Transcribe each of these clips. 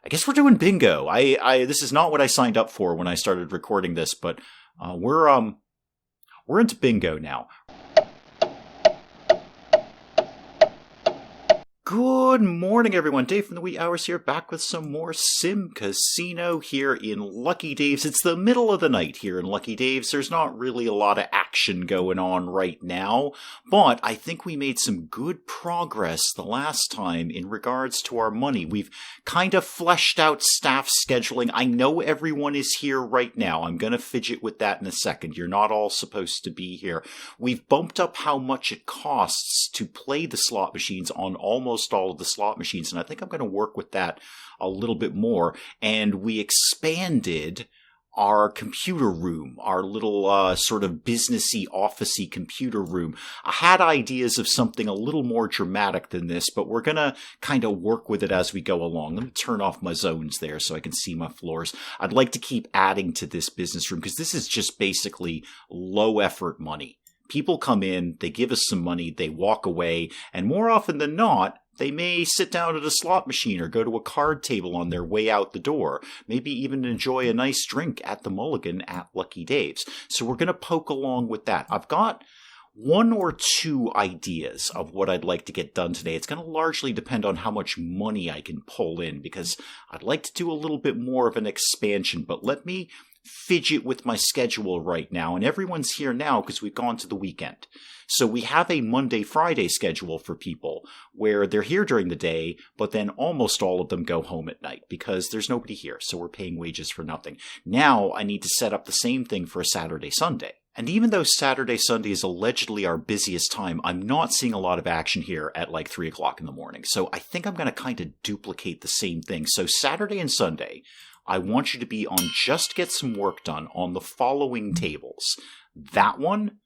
I guess we're doing bingo. This is not what I signed up for when I started recording this, but we're into bingo now. Good morning, everyone. Dave from the Wee Hours here, back with some more SimCasino here in Lucky Dave's. It's the middle of the night here in Lucky Dave's. There's not really a lot of action going on right now, but I think we made some good progress the last time in regards to our money. We've kind of fleshed out staff scheduling. I know everyone is here right now. I'm going to fidget with that in a second. You're not all supposed to be here. We've bumped up how much it costs to play the slot machines on almost all of the slot machines, and I think I'm going to work with that a little bit more. And we expanded our computer room, our little sort of businessy, officey computer room. I had ideas of something a little more dramatic than this, but we're going to kind of work with it as we go along. Let me turn off my zones there so I can see my floors. I'd like to keep adding to this business room because this is just basically low effort money. People come in, they give us some money, they walk away, and more often than not, they may sit down at a slot machine or go to a card table on their way out the door. Maybe even enjoy a nice drink at the Mulligan at Lucky Dave's. So we're going to poke along with that. I've got one or two ideas of what I'd like to get done today. It's going to largely depend on how much money I can pull in because I'd like to do a little bit more of an expansion. But let me fidget with my schedule right now. And everyone's here now because we've gone to the weekend. So we have a Monday-Friday schedule for people where they're here during the day, but then almost all of them go home at night because there's nobody here, so we're paying wages for nothing. Now I need to set up the same thing for a Saturday-Sunday. And even though Saturday-Sunday is allegedly our busiest time, I'm not seeing a lot of action here at like 3 o'clock in the morning. So I think I'm going to kind of duplicate the same thing. So Saturday and Sunday, I want you to be on Just Get Some Work Done on the following tables. That one,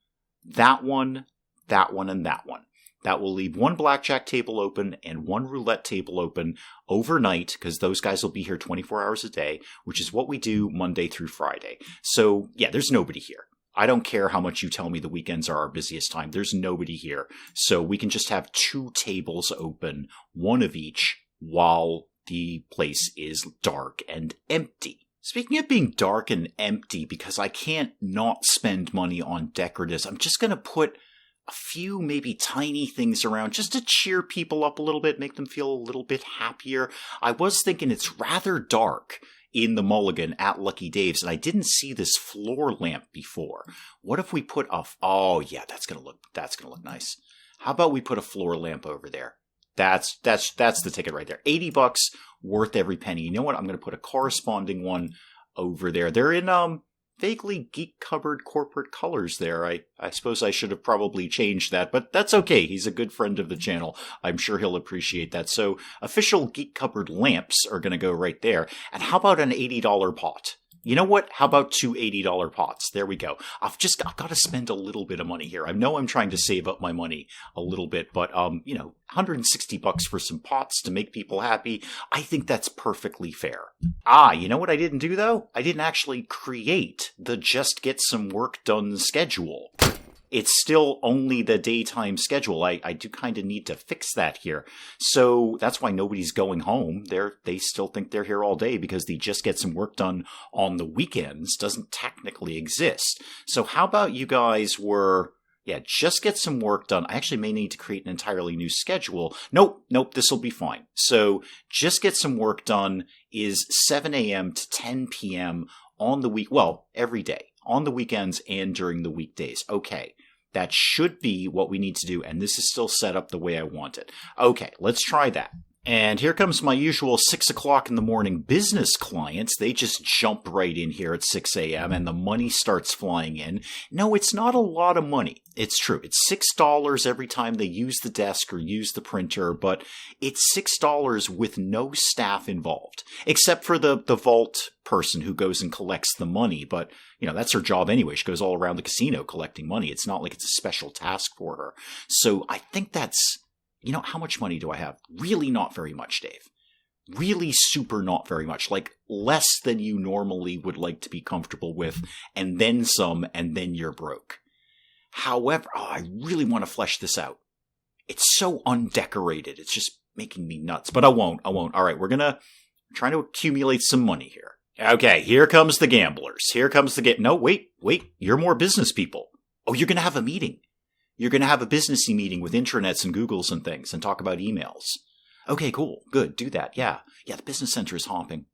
that one, that one, and that one. That will leave one blackjack table open and one roulette table open overnight because those guys will be here 24 hours a day, which is what we do Monday through Friday. So, yeah, there's nobody here. I don't care how much you tell me the weekends are our busiest time. There's nobody here. So we can just have two tables open, one of each, while the place is dark and empty. Speaking of being dark and empty, because I can't not spend money on decoratives, I'm just going to put a few maybe tiny things around just to cheer people up a little bit, make them feel a little bit happier. I was thinking it's rather dark in the Mulligan at Lucky Dave's, and I didn't see this floor lamp before. What if we put oh yeah, that's gonna look nice. How about we put a floor lamp over there? That's the ticket right there. $80, worth every penny. You know what? I'm going to put a corresponding one over there. They're in vaguely geek cupboard corporate colors there. I suppose I should have probably changed that, but that's okay. He's a good friend of the channel. I'm sure he'll appreciate that. So official geek cupboard lamps are going to go right there. And how about an $80 pot? You know what? How about two $80 pots? There we go. I've got to spend a little bit of money here. I know I'm trying to save up my money a little bit, but, $160 for some pots to make people happy. I think that's perfectly fair. You know what I didn't do though? I didn't actually create the Just Get Some Work Done schedule. It's still only the daytime schedule. I do kind of need to fix that here. So that's why nobody's going home. They still think they're here all day because the Just Get Some Work Done on the weekends doesn't technically exist. So how about you guys just get some work done. I actually may need to create an entirely new schedule. Nope, this will be fine. So Just Get Some Work Done is 7 a.m. to 10 p.m. on the week. Well, every day. On the weekends and during the weekdays. Okay, that should be what we need to do, and this is still set up the way I want it. Okay, let's try that. And here comes my usual 6 o'clock in the morning business clients. They just jump right in here at 6 a.m. and the money starts flying in. No, it's not a lot of money. It's true. It's $6 every time they use the desk or use the printer, but it's $6 with no staff involved, except for the vault person who goes and collects the money. But, that's her job anyway. She goes all around the casino collecting money. It's not like it's a special task for her. So I think that's... how much money do I have? Really not very much, Dave. Really super not very much. Like less than you normally would like to be comfortable with, and then some, and then you're broke. However, I really want to flesh this out. It's so undecorated. It's just making me nuts. But I won't. All right, we're going to I'm trying to accumulate some money here. Okay, here comes the gamblers. Here comes the No, wait. You're more business people. Oh, you're going to have a meeting. You're going to have a businessy meeting with intranets and Googles and things and talk about emails. Okay, cool. Good. Do that. Yeah, the business center is hopping.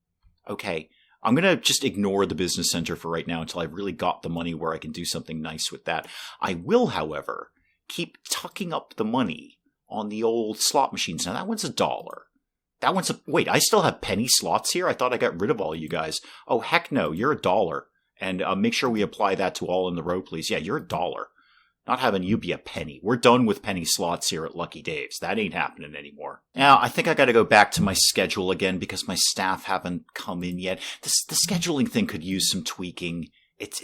Okay, I'm going to just ignore the business center for right now until I've really got the money where I can do something nice with that. I will, however, keep tucking up the money on the old slot machines. Now, that one's $1. That one's wait, I still have penny slots here? I thought I got rid of all you guys. Oh, heck no, you're $1. And make sure we apply that to all in the row, please. Yeah, you're $1. Not having you be a penny. We're done with penny slots here at Lucky Dave's. That ain't happening anymore. Now, I think I gotta go back to my schedule again because my staff haven't come in yet. The scheduling thing could use some tweaking. It's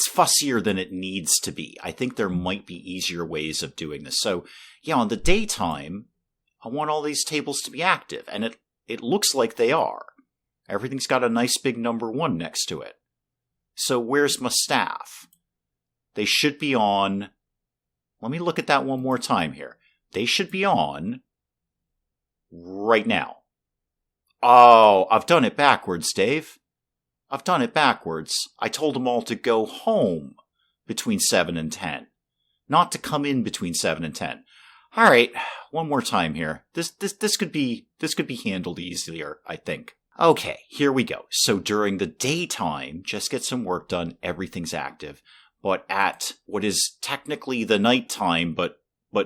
fussier than it needs to be. I think there might be easier ways of doing this. So, yeah, on the daytime, I want all these tables to be active, and it looks like they are. Everything's got a nice big number 1 next to it. So where's my staff? They should be on... Let me look at that one more time here. They should be on right now. Oh, I've done it backwards, Dave. I've done it backwards. I told them all to go home between 7 and 10. Not to come in between 7 and 10. All right, one more time here. This could be handled easier, I think. Okay, here we go. So during the daytime, just get some work done. Everything's active. But at what is technically the nighttime, but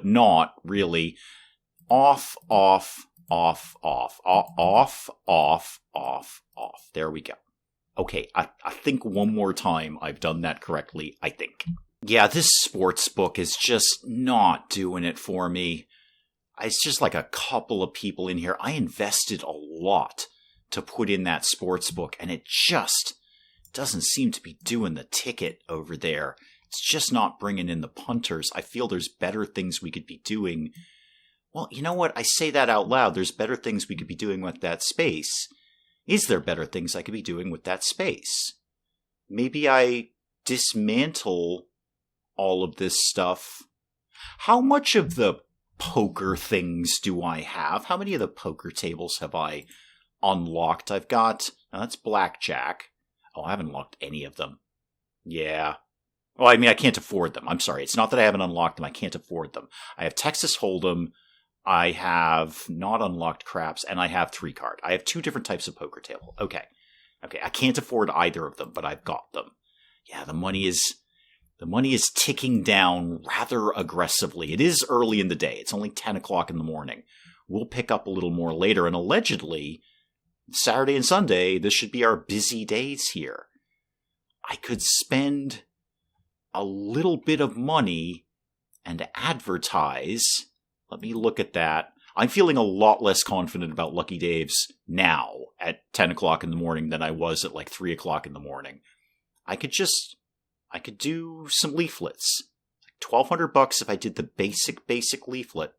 not really, off. There we go. Okay, I think one more time I've done that correctly, I think. Yeah, this sports book is just not doing it for me. It's just like a couple of people in here. I invested a lot to put in that sports book, and it just doesn't seem to be doing the ticket over there. It's just not bringing in the punters. I feel there's better things we could be doing. Well, you know what? I say that out loud. There's better things we could be doing with that space. Is there better things I could be doing with that space? Maybe I dismantle all of this stuff. How much of the poker things do I have? How many of the poker tables have I unlocked? I've got... Now that's blackjack. Oh, I haven't unlocked any of them. Yeah. Well, I mean, I can't afford them. I'm sorry. It's not that I haven't unlocked them. I can't afford them. I have Texas Hold'em. I have not unlocked craps, and I have 3-card. I have 2 different types of poker table. Okay. I can't afford either of them, but I've got them. Yeah, the money is ticking down rather aggressively. It is early in the day. It's only 10 o'clock in the morning. We'll pick up a little more later, and allegedly, Saturday and Sunday, this should be our busy days here. I could spend a little bit of money and advertise. Let me look at that. I'm feeling a lot less confident about Lucky Dave's now at 10 o'clock in the morning than I was at like 3 o'clock in the morning. I could do some leaflets. Like $1,200 if I did the basic leaflet.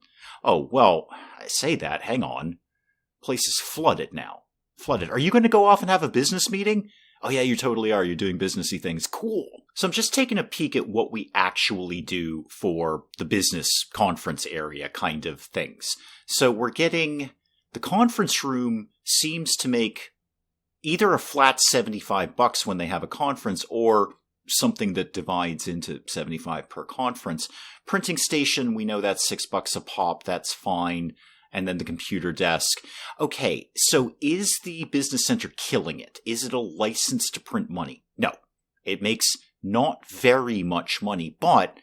Oh, well, I say that. Hang on. Place is flooded now. Flooded. Are you going to go off and have a business meeting? Oh yeah, you totally are. You're doing businessy things. Cool. So I'm just taking a peek at what we actually do for the business conference area kind of things. So we're getting... The conference room seems to make either a flat $75 when they have a conference or something that divides into $75 per conference. Printing station, we know that's $6 a pop. That's fine. And then the computer desk. Okay, so is the business center killing it? Is it a license to print money? No. It makes not very much money, but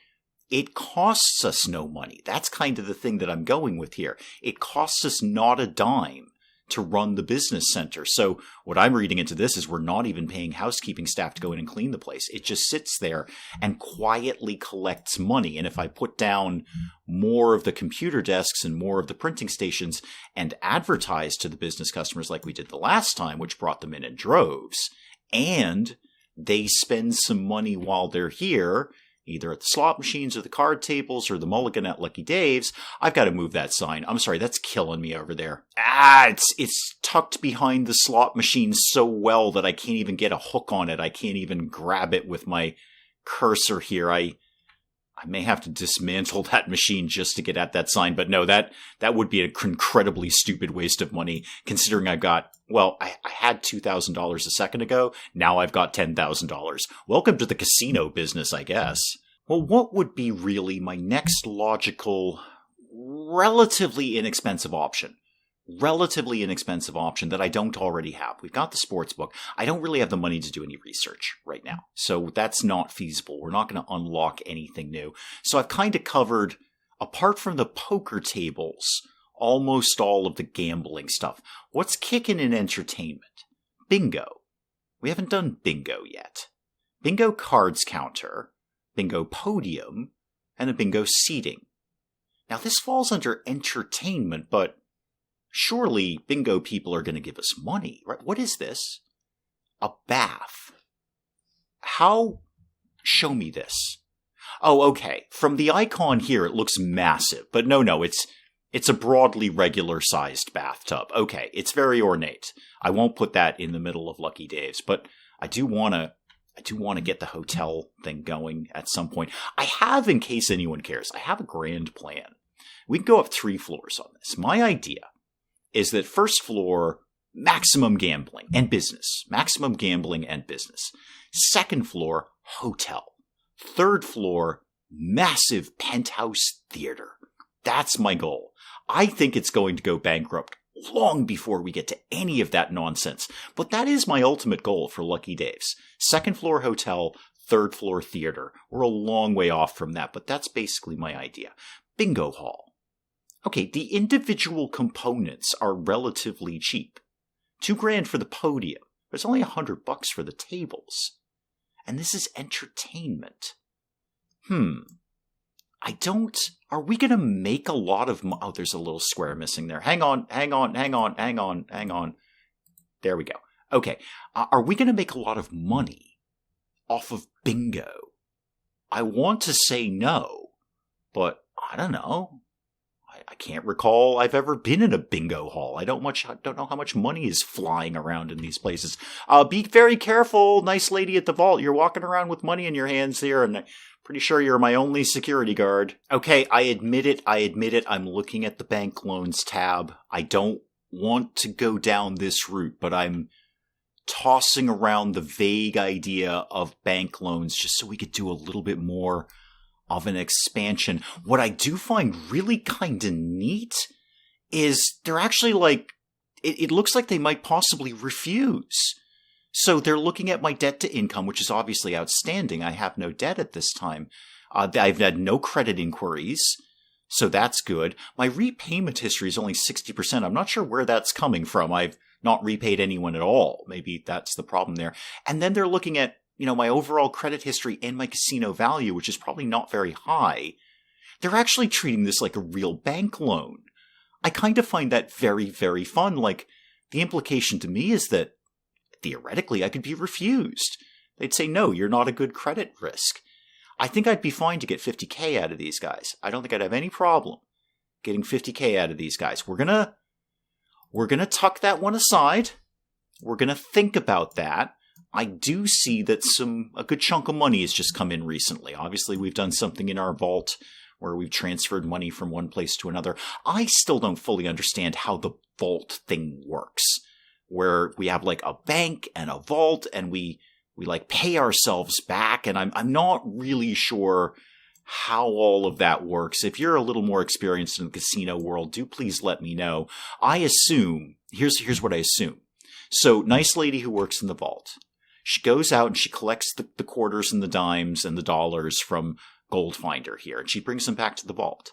it costs us no money. That's kind of the thing that I'm going with here. It costs us not a dime to run the business center. So what I'm reading into this is we're not even paying housekeeping staff to go in and clean the place. It just sits there and quietly collects money. And if I put down more of the computer desks and more of the printing stations and advertise to the business customers like we did the last time, which brought them in droves, and they spend some money while they're here, either at the slot machines or the card tables or the mulligan at Lucky Dave's, I've got to move that sign. I'm sorry, that's killing me over there. It's tucked behind the slot machine so well that I can't even get a hook on it. I can't even grab it with my cursor here. I'm I may have to dismantle that machine just to get at that sign, but no, that would be an incredibly stupid waste of money, considering I've got, well, I had $2,000 a second ago, now I've got $10,000. Welcome to the casino business, I guess. Well, what would be really my next logical, relatively inexpensive option? Relatively inexpensive option that I don't already have. We've got the sports book. I don't really have the money to do any research right now. So that's not feasible. We're not going to unlock anything new. So I've kind of covered, apart from the poker tables, almost all of the gambling stuff. What's kicking in entertainment? Bingo. We haven't done bingo yet. Bingo cards counter, bingo podium, and a bingo seating. Now this falls under entertainment, but surely bingo people are going to give us money, right? What is this? A bath. How? Show me this. Oh, okay. From the icon here, it looks massive, but no, it's a broadly regular-sized bathtub. Okay, it's very ornate. I won't put that in the middle of Lucky Dave's, but I do want to get the hotel thing going at some point. I have, in case anyone cares, I have a grand plan. We can go up 3 floors on this. My idea is that first floor, maximum gambling and business. Maximum gambling and business. Second floor, hotel. Third floor, massive penthouse theater. That's my goal. I think it's going to go bankrupt long before we get to any of that nonsense. But that is my ultimate goal for Lucky Dave's. Second floor hotel, third floor theater. We're a long way off from that, but that's basically my idea. Bingo hall. Okay, the individual components are relatively cheap. $2,000 for the podium. There's only $100 for the tables. And this is entertainment. Are we going to make a lot of oh, there's a little square missing there. Hang on. There we go. Okay, are we going to make a lot of money off of bingo? I want to say no, but I don't know. I can't recall I've ever been in a bingo hall. I don't know how much money is flying around in these places. Be very careful, nice lady at the vault. You're walking around with money in your hands here, and I'm pretty sure you're my only security guard. Okay, I admit it. I'm looking at the bank loans tab. I don't want to go down this route, but I'm tossing around the vague idea of bank loans just so we could do a little bit more of an expansion. What I do find really kind of neat is they're actually like, it looks like they might possibly refuse. So they're looking at my debt to income, which is obviously outstanding. I have no debt at this time. I've had no credit inquiries, so that's good. My repayment history is only 60%. I'm not sure where that's coming from. I've not repaid anyone at all. Maybe that's the problem there. And then they're looking at, my overall credit history and my casino value, which is probably not very high. They're actually treating this like a real bank loan. I kind of find that very, very fun. Like, the implication to me is that, theoretically, I could be refused. They'd say, no, you're not a good credit risk. I think I'd be fine to get $50K out of these guys. I don't think I'd have any problem getting $50K out of these guys. We're gonna tuck that one aside. We're gonna think about that. I do see that a good chunk of money has just come in recently. Obviously, we've done something in our vault where we've transferred money from one place to another. I still don't fully understand how the vault thing works, where we have like a bank and a vault and we like pay ourselves back. And I'm not really sure how all of that works. If you're a little more experienced in the casino world, do please let me know. I assume, here's what I assume. So, nice lady who works in the vault. She goes out and she collects the quarters and the dimes and the dollars from Gold Finder here, and she brings them back to the vault.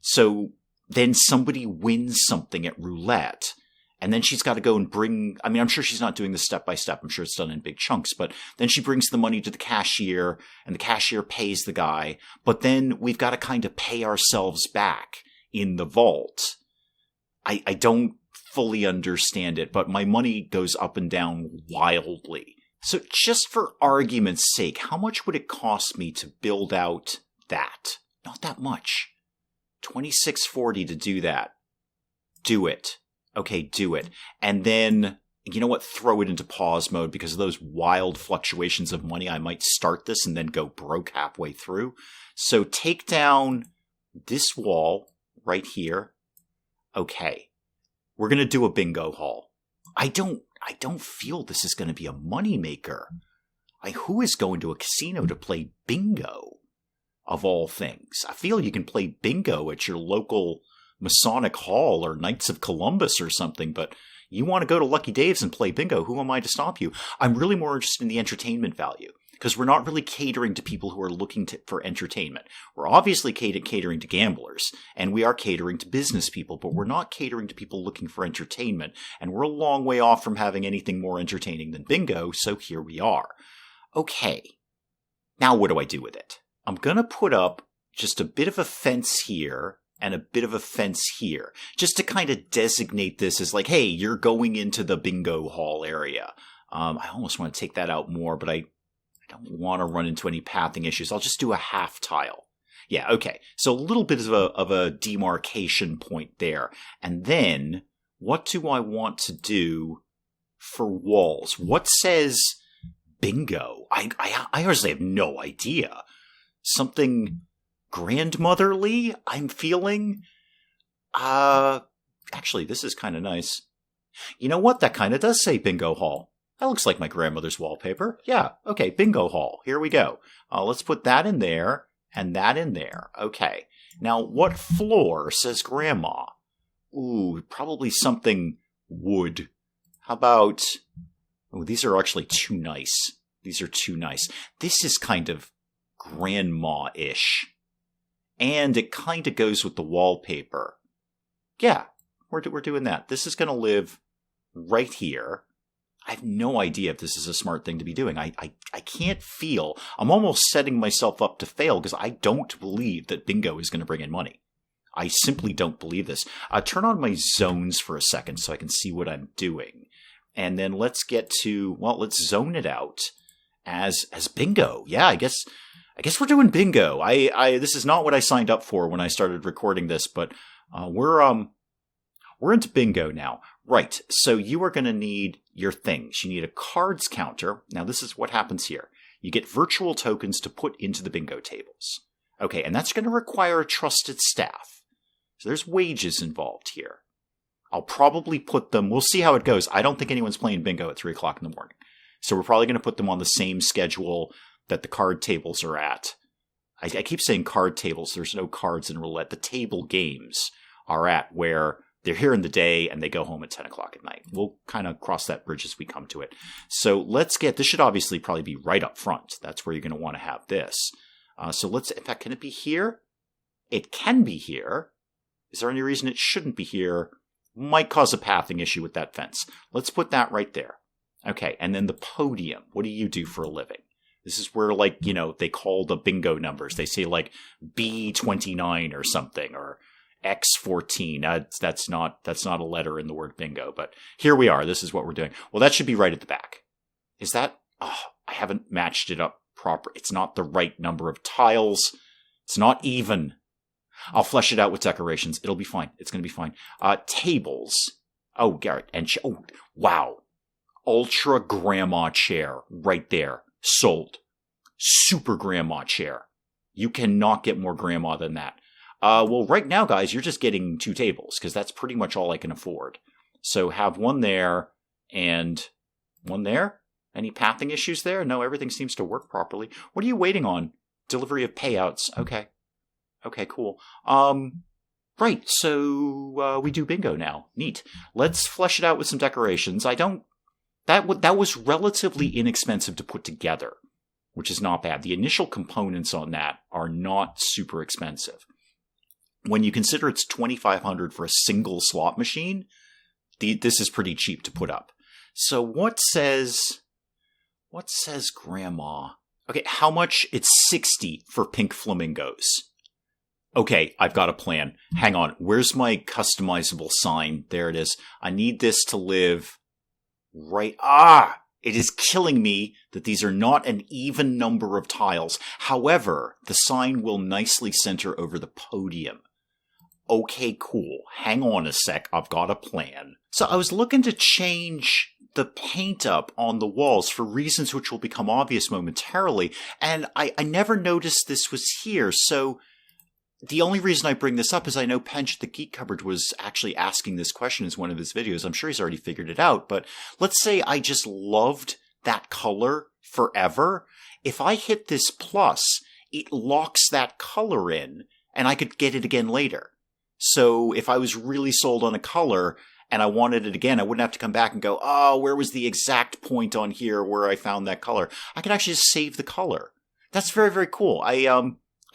So then somebody wins something at roulette, and then she's got to go and I'm sure she's not doing this step by step. I'm sure it's done in big chunks, but then she brings the money to the cashier, and the cashier pays the guy, but then we've got to kind of pay ourselves back in the vault. I don't fully understand it, but my money goes up and down wildly. So just for argument's sake, how much would it cost me to build out that? Not that much. $26.40 to do that. Do it. Okay, do it. And then you know what? Throw it into pause mode because of those wild fluctuations of money. I might start this and then go broke halfway through. So take down this wall right here. Okay. We're going to do a bingo hall. I don't feel this is going to be a moneymaker. Who is going to a casino to play bingo, of all things? I feel you can play bingo at your local Masonic Hall or Knights of Columbus or something, but you want to go to Lucky Dave's and play bingo, who am I to stop you? I'm really more interested in the entertainment value, because we're not really catering to people who are looking for entertainment. We're obviously catering to gamblers, and we are catering to business people, but we're not catering to people looking for entertainment, and we're a long way off from having anything more entertaining than bingo, so here we are. Okay, now what do I do with it? I'm going to put up just a bit of a fence here and a bit of a fence here, just to kind of designate this as like, hey, you're going into the bingo hall area. I almost want to take that out more, but I don't want to run into any pathing issues. I'll just do a half tile. Yeah, okay. So a little bit of a demarcation point there. And then, what do I want to do for walls? What says bingo? I honestly have no idea. Something grandmotherly, I'm feeling? Actually, this is kind of nice. You know what? That kind of does say bingo hall. That looks like my grandmother's wallpaper. Yeah, okay, bingo hall. Here we go. Let's put that in there and that in there. Okay. Now, what floor says grandma? Ooh, probably something wood. How about... Oh, these are actually too nice. These are too nice. This is kind of grandma-ish. And it kind of goes with the wallpaper. Yeah, we're doing that. This is going to live right here. I have no idea if this is a smart thing to be doing. I can't feel... I'm almost setting myself up to fail because I don't believe that bingo is going to bring in money. I simply don't believe this. Turn on my zones for a second so I can see what I'm doing. And then let's get to... Well, let's zone it out as bingo. Yeah, I guess we're doing bingo. This is not what I signed up for when I started recording this, but we're into bingo now. Right, so you are going to need your things. You need a cards counter. Now, this is what happens here. You get virtual tokens to put into the bingo tables. Okay, and that's going to require a trusted staff. So there's wages involved here. I'll probably put them... We'll see how it goes. I don't think anyone's playing bingo at 3 o'clock in the morning. So we're probably going to put them on the same schedule that the card tables are at. I keep saying card tables. There's no cards in roulette. The table games are at where... They're here in the day, and they go home at 10 o'clock at night. We'll kind of cross that bridge as we come to it. So let's get... This should obviously probably be right up front. That's where you're going to want to have this. So let's... In fact, can it be here? It can be here. Is there any reason it shouldn't be here? Might cause a pathing issue with that fence. Let's put that right there. Okay, and then the podium. What do you do for a living? This is where, like, you know, they call the bingo numbers. They say, like, B-29 or something, or... X14. That's not a letter in the word bingo, but here we are. This is what we're doing. Well, that should be right at the back. Is that? Oh, I haven't matched it up proper. It's not the right number of tiles. It's not even. I'll flesh it out with decorations. It'll be fine. It's going to be fine. Tables. Oh, Garrett. And oh, wow. Ultra grandma chair right there. Sold. Super grandma chair. You cannot get more grandma than that. Well, right now, guys, you're just getting 2 tables, because that's pretty much all I can afford. So have one there, and one there? Any pathing issues there? No, everything seems to work properly. What are you waiting on? Delivery of payouts. Okay. Okay, cool. Right, so we do bingo now. Neat. Let's flesh it out with some decorations. That was relatively inexpensive to put together, which is not bad. The initial components on that are not super expensive. When you consider it's $2,500 for a single slot machine, this is pretty cheap to put up. So what says grandma? Okay, how much? It's $60 for pink flamingos. Okay, I've got a plan. Hang on. Where's my customizable sign? There it is. I need this to live right... It is killing me that these are not an even number of tiles. However, the sign will nicely center over the podium. Okay, cool. Hang on a sec. I've got a plan. So I was looking to change the paint up on the walls for reasons which will become obvious momentarily. And I never noticed this was here, so the only reason I bring this up is I know Pench the Geek Cupboard was actually asking this question as one of his videos. I'm sure he's already figured it out, but let's say I just loved that color forever. If I hit this plus, it locks that color in, and I could get it again later. So if I was really sold on a color and I wanted it again, I wouldn't have to come back and go, oh, where was the exact point on here where I found that color? I can actually just save the color. That's very, very cool. I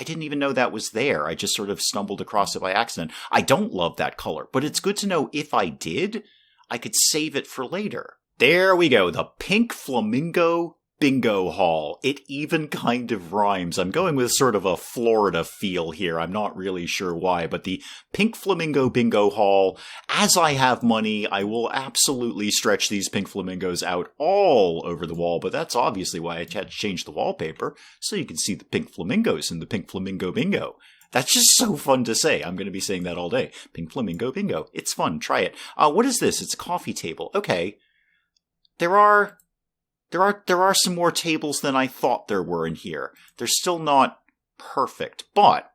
didn't even know that was there. I just sort of stumbled across it by accident. I don't love that color, but it's good to know if I did, I could save it for later. There we go, the Pink Flamingo Bingo Hall. It even kind of rhymes. I'm going with sort of a Florida feel here. I'm not really sure why, but the Pink Flamingo Bingo Hall. As I have money, I will absolutely stretch these pink flamingos out all over the wall, but that's obviously why I had to change the wallpaper, so you can see the pink flamingos in the Pink Flamingo Bingo. That's just so fun to say. I'm going to be saying that all day. Pink Flamingo Bingo. It's fun. Try it. What is this? It's a coffee table. Okay. There are some more tables than I thought there were in here. They're still not perfect, but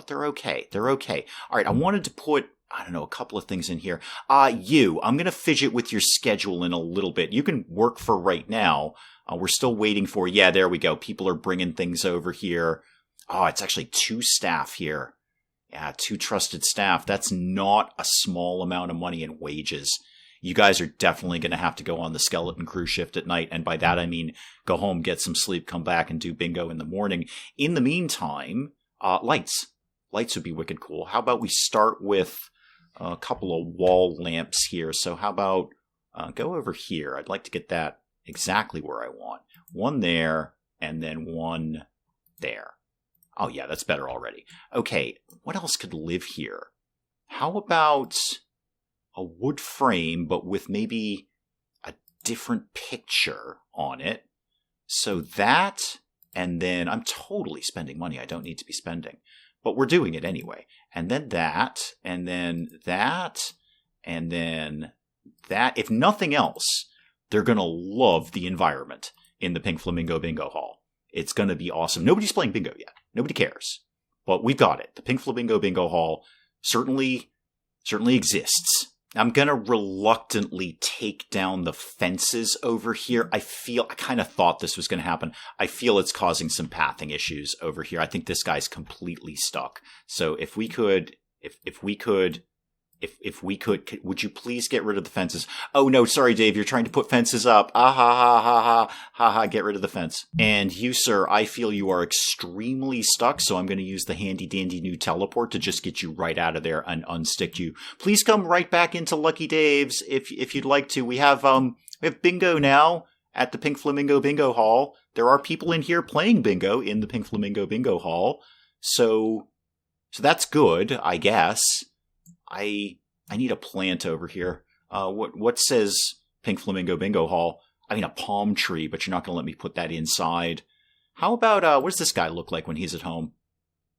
they're okay. They're okay. All right, I wanted to put, I don't know, a couple of things in here. I'm going to fidget with your schedule in a little bit. You can work for right now. We're still waiting for, yeah, there we go. People are bringing things over here. Oh, it's actually 2 staff here. Yeah, 2 trusted staff. That's not a small amount of money in wages. You guys are definitely going to have to go on the skeleton crew shift at night. And by that, I mean, go home, get some sleep, come back and do bingo in the morning. In the meantime, lights. Lights would be wicked cool. How about we start with a couple of wall lamps here? So how about go over here? I'd like to get that exactly where I want. One there and then one there. Oh yeah, that's better already. Okay, what else could live here? How about a wood frame, but with maybe a different picture on it? So that, and then I'm totally spending money I don't need to be spending, but we're doing it anyway. And then that, and then that, and then that. If nothing else, they're going to love the environment in the Pink Flamingo Bingo Hall. It's going to be awesome. Nobody's playing bingo yet. Nobody cares. But we've got it. The Pink Flamingo Bingo Hall certainly exists. I'm going to reluctantly take down the fences over here. I kind of thought this was going to happen. I feel it's causing some pathing issues over here. I think this guy's completely stuck. So if we could, would you please get rid of the fences? Oh no, sorry Dave, you're trying to put fences up. Ah ha ha ha ha ha ha, get rid of the fence. And you, sir, I feel you are extremely stuck, so I'm going to use the handy dandy new teleport to just get you right out of there and unstick you. Please come right back into Lucky Dave's if you'd like to. We have bingo now at the Pink Flamingo Bingo Hall. There are people in here playing bingo in the Pink Flamingo Bingo Hall. So that's good, I guess. I need a plant over here. What says Pink Flamingo Bingo Hall? I mean, a palm tree, but you're not going to let me put that inside. How about, what does this guy look like when he's at home?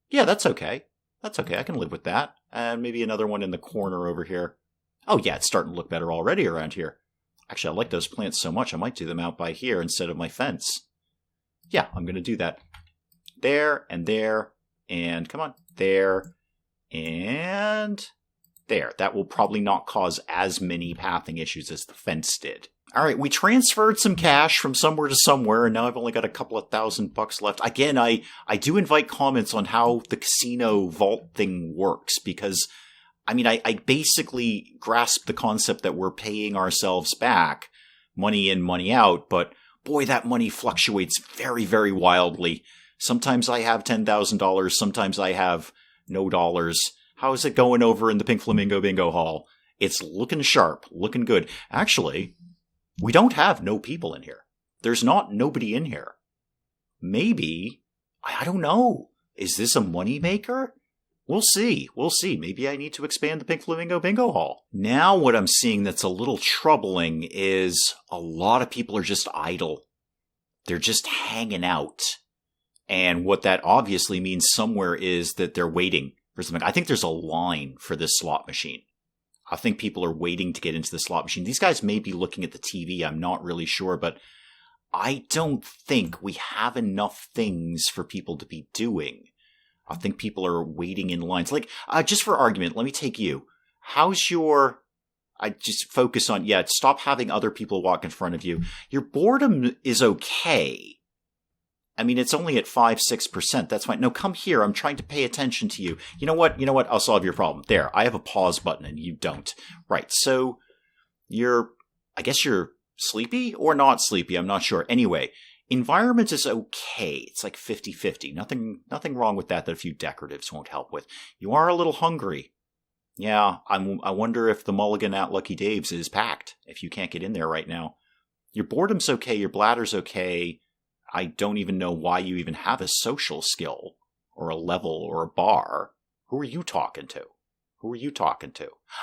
Yeah, that's okay. That's okay. I can live with that. And maybe another one in the corner over here. Oh yeah, it's starting to look better already around here. Actually, I like those plants so much, I might do them out by here instead of my fence. Yeah, I'm going to do that. There, and come on, there, and there. That will probably not cause as many pathing issues as the fence did. All right, we transferred some cash from somewhere to somewhere, and now I've only got a couple of $1,000 left. Again, I do invite comments on how the casino vault thing works, because, I mean, I basically grasp the concept that we're paying ourselves back, money in, money out, but boy, that money fluctuates very, very wildly. Sometimes I have $10,000, sometimes I have no dollars. How's it going over in the Pink Flamingo Bingo Hall? It's looking sharp, looking good. Actually, we don't have no people in here. There's nobody in here. Maybe, I don't know. Is this a moneymaker? We'll see. We'll see. Maybe I need to expand the Pink Flamingo Bingo Hall. Now what I'm seeing that's a little troubling is a lot of people are just idle. They're just hanging out. And what that obviously means somewhere is that they're waiting for something. I think there's a line for this slot machine. I think people are waiting to get into the slot machine. These guys may be looking at the TV. I'm not really sure, but I don't think we have enough things for people to be doing. I think people are waiting in lines. Like, just for argument, let me take you. How's your... I just focus on, stop having other people walk in front of you. Your boredom is okay. I mean, it's only at 5-6%. That's fine. No, come here. I'm trying to pay attention to you. You know what? I'll solve your problem. There. I have a pause button and you don't. Right. So I guess you're sleepy or not sleepy. I'm not sure. Anyway, environment is okay. It's like 50-50. Nothing wrong with that a few decoratives won't help with. You are a little hungry. Yeah, I wonder if the mulligan at Lucky Dave's is packed, if you can't get in there right now. Your boredom's okay, your bladder's okay. I don't even know why you even have a social skill, or a level, or a bar. Who are you talking to?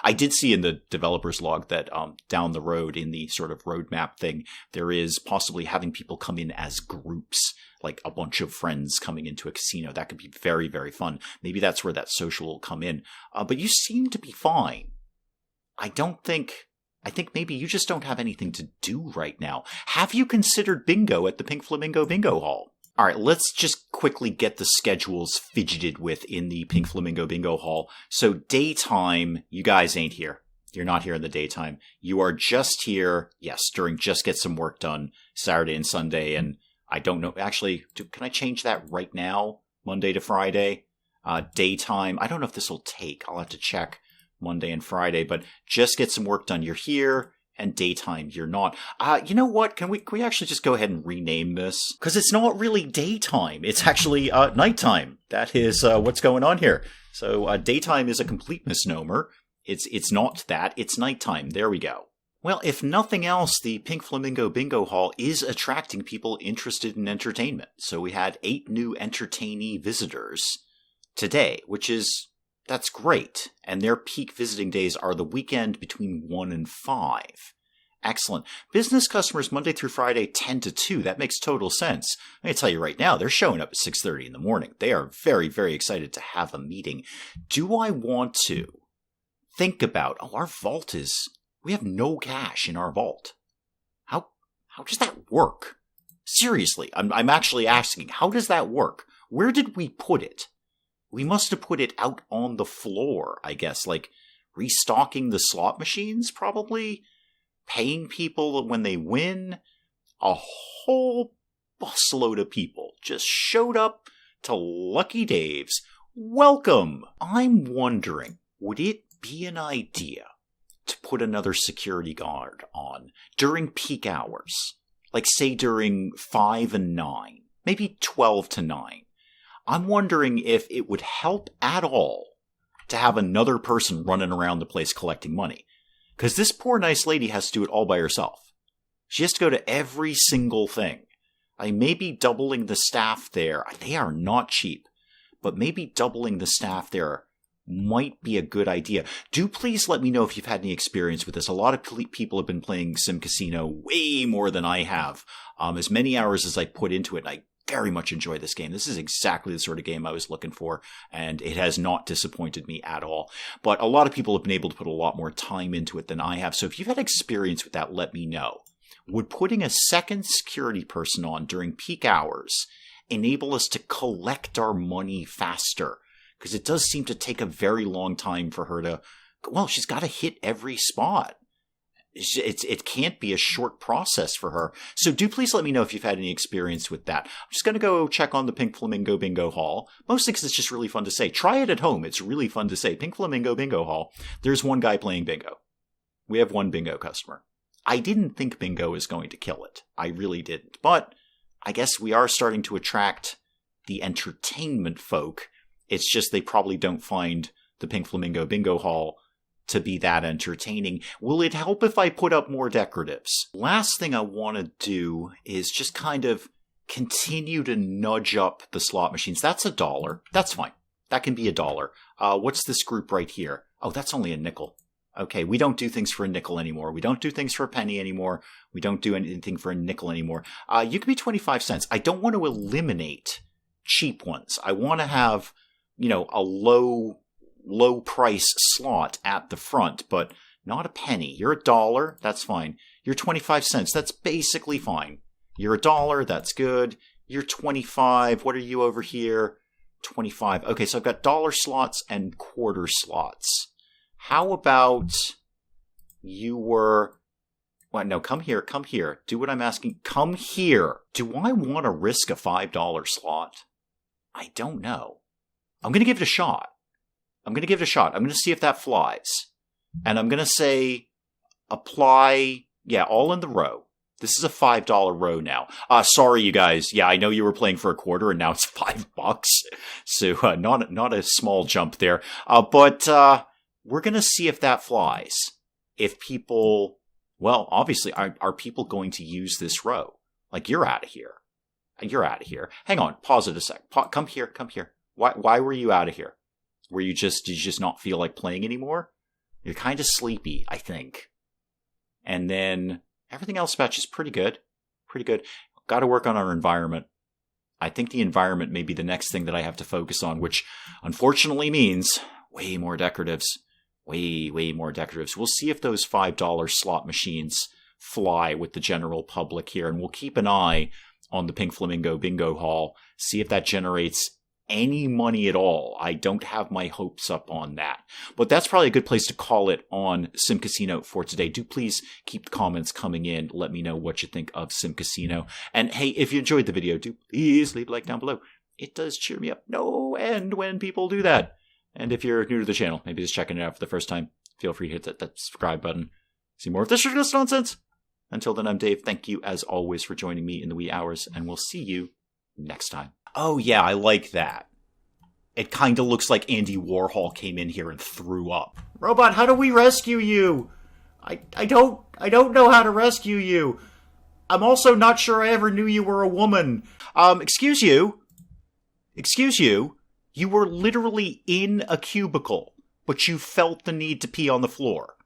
I did see in the developer's log that down the road in the sort of roadmap thing, there is possibly having people come in as groups, like a bunch of friends coming into a casino. That could be very, very fun. Maybe that's where that social will come in. But you seem to be fine. I think maybe you just don't have anything to do right now. Have you considered bingo at the Pink Flamingo Bingo Hall? All right, let's just quickly get the schedules fidgeted with in the Pink Flamingo Bingo Hall. So daytime, you guys ain't here. You're not here in the daytime. You are just here, yes, during Just Get Some Work Done, Saturday and Sunday. And I don't know, actually, can I change that right now? Monday to Friday? Daytime, I don't know if this will take. I'll have to check Monday and Friday. But Just Get Some Work Done, you're here. And daytime, you're not. You know what? Can we actually just go ahead and rename this? Because it's not really daytime. It's actually nighttime. That is what's going on here. So daytime is a complete misnomer. It's not that. It's nighttime. There we go. Well, if nothing else, the Pink Flamingo Bingo Hall is attracting people interested in entertainment. So we had 8 new entertainee visitors today, that's great. And their peak visiting days are the weekend between 1 and 5. Excellent. Business customers Monday through Friday 10 to 2. That makes total sense. I'm going to tell you right now, they're showing up at 6:30 in the morning. They are very, very excited to have a meeting. Do I want to think about, our vault we have no cash in our vault. How does that work? Seriously, I'm actually asking, how does that work? Where did we put it? We must have put it out on the floor, I guess, like restocking the slot machines, probably. Paying people when they win. A whole busload of people just showed up to Lucky Dave's. Welcome! I'm wondering, would it be an idea to put another security guard on during peak hours? Like, say, during 5 and 9. Maybe 12 to 9. I'm wondering if it would help at all to have another person running around the place collecting money. Because this poor nice lady has to do it all by herself. She has to go to every single thing. Maybe doubling the staff there. They are not cheap. But maybe doubling the staff there might be a good idea. Do please let me know if you've had any experience with this. A lot of people have been playing SimCasino way more than I have. As many hours as I put into it, and I very much enjoy this game. This is exactly the sort of game I was looking for, and it has not disappointed me at all. But a lot of people have been able to put a lot more time into it than I have. So if you've had experience with that, let me know. Would putting a second security person on during peak hours enable us to collect our money faster? Because it does seem to take a very long time for her to, she's got to hit every spot. It can't be a short process for her. So do please let me know if you've had any experience with that. I'm just going to go check on the Pink Flamingo Bingo Hall. Mostly because it's just really fun to say. Try it at home. It's really fun to say. Pink Flamingo Bingo Hall. There's one guy playing bingo. We have one bingo customer. I didn't think bingo was going to kill it. I really didn't. But I guess we are starting to attract the entertainment folk. It's just they probably don't find the Pink Flamingo Bingo Hall to be that entertaining. Will it help if I put up more decoratives? Last thing I want to do is just kind of continue to nudge up the slot machines. That's $1. That's fine. That can be $1. What's this group right here? Oh, that's only a nickel. Okay, we don't do things for a nickel anymore. We don't do things for a penny anymore. We don't do anything for a nickel anymore. You can be 25 cents. I don't want to eliminate cheap ones. I want to have, a low low price slot at the front, but not a penny. You're $1, that's fine. You're 25 cents, that's basically fine. You're $1, that's good. You're 25, what are you over here? 25. Okay, so I've got dollar slots and quarter slots. How about you were... Well, no, come here. Do what I'm asking. Come here. Do I want to risk a $5 slot? I don't know. I'm going to give it a shot. I'm going to see if that flies. And I'm going to say, apply, all in the row. This is a $5 row now. Sorry, you guys. Yeah, I know you were playing for a quarter and now it's $5. So, not a small jump there. But we're going to see if that flies. If people... Well, obviously, are people going to use this row? Like, you're out of here. Hang on, pause it a sec. Come here. Why were you out of here? Did you just not feel like playing anymore? You're kind of sleepy, I think. And then everything else about you is pretty good. Got to work on our environment. I think the environment may be the next thing that I have to focus on, which unfortunately means way more decoratives. Way more decoratives. We'll see if those $5 slot machines fly with the general public here, and we'll keep an eye on the Pink Flamingo Bingo Hall, see if that generates any money at all. I don't have my hopes up on that. But that's probably a good place to call it on SimCasino for today. Do please keep the comments coming in. Let me know what you think of SimCasino. And hey, if you enjoyed the video, do please leave a like down below. It does cheer me up no end when people do that. And if you're new to the channel, maybe just checking it out for the first time, feel free to hit that subscribe button. See more of this ridiculous nonsense. Until then, I'm Dave. Thank you, as always, for joining me in the wee hours, and we'll see you next time. Oh, yeah, I like that. It kind of looks like Andy Warhol came in here and threw up. Robot, how do we rescue you? I don't know how to rescue you. I'm also not sure I ever knew you were a woman. Excuse you? You were literally in a cubicle, but you felt the need to pee on the floor.